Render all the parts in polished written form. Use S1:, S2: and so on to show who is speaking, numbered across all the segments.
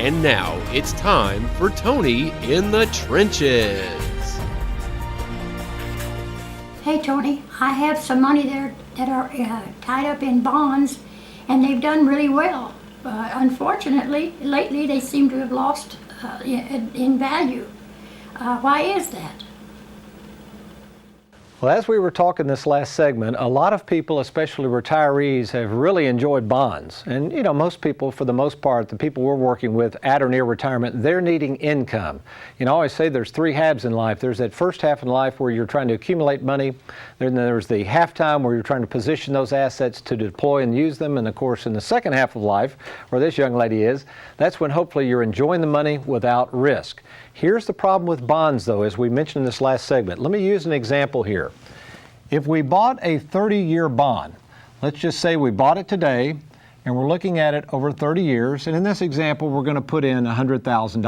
S1: And now it's time for Tony in the Trenches.
S2: Hey Tony, I have some money there that are tied up in bonds, and they've done really well. Unfortunately, lately they seem to have lost in value. Why is that?
S3: Well, as we were talking this last segment, a lot of people, especially retirees, have really enjoyed bonds. And, you know, most people, for the most part, the people we're working with at or near retirement, they're needing income. You know, I always say there's three halves in life. There's that first half in life where you're trying to accumulate money. Then there's the halftime where you're trying to position those assets to deploy and use them. And, of course, in the second half of life, where this young lady is, that's when hopefully you're enjoying the money without risk. Here's the problem with bonds, though, as we mentioned in this last segment. Let me use an example here. If we bought a 30-year bond, let's just say we bought it today, and we're looking at it over 30 years, and in this example, we're going to put in $100,000,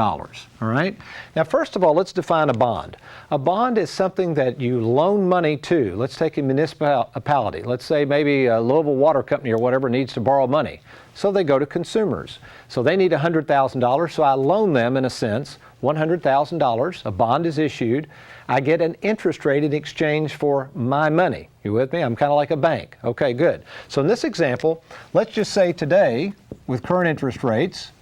S3: all right? Now, first of all, let's define a bond. A bond is something that you loan money to. Let's take a municipality. Let's say maybe a Louisville Water Company or whatever needs to borrow money. So they go to consumers. So they need $100,000, so I loan them, in a sense, $100,000. A bond is issued. I get an interest rate in exchange for my money. You with me? I'm kind of like a bank. Okay, good. So in this example, let's just say today, with current interest rates,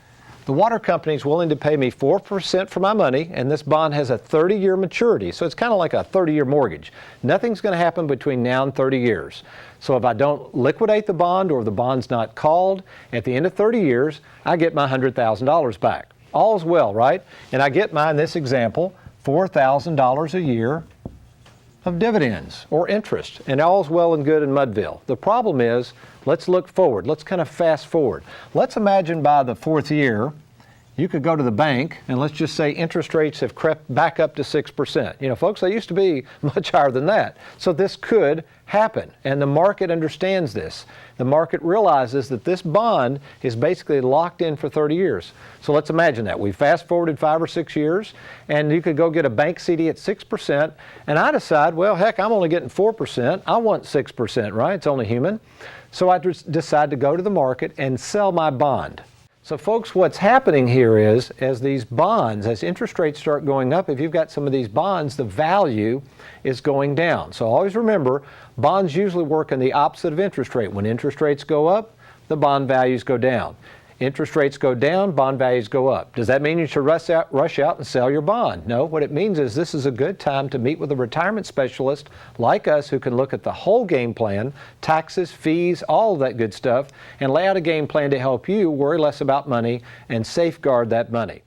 S3: the water company is willing to pay me 4% for my money, and this bond has a 30-year maturity. So it's kind of like a 30-year mortgage. Nothing's going to happen between now and 30 years. So if I don't liquidate the bond or the bond's not called, at the end of 30 years, I get my $100,000 back. All's well, right? And I get in this example, $4,000 a year of dividends or interest, and all's well and good in Mudville. The problem is, let's look forward. Let's kind of fast forward. Let's imagine by the fourth year, you could go to the bank and let's just say interest rates have crept back up to 6%. You know, folks, they used to be much higher than that. So this could happen, and the market understands this. The market realizes that this bond is basically locked in for 30 years. So let's imagine that. We fast forwarded 5 or 6 years, and you could go get a bank CD at 6%, and I decide, well, heck, I'm only getting 4%. I want 6%, right? It's only human. So I decide to go to the market and sell my bond. So folks, what's happening here is, as these bonds, as interest rates start going up, if you've got some of these bonds, the value is going down. So always remember, bonds usually work in the opposite of interest rate. When interest rates go up, the bond values go down. Interest rates go down, bond values go up. Does that mean you should rush out and sell your bond? No, what it means is this is a good time to meet with a retirement specialist like us who can look at the whole game plan, taxes, fees, all of that good stuff, and lay out a game plan to help you worry less about money and safeguard that money.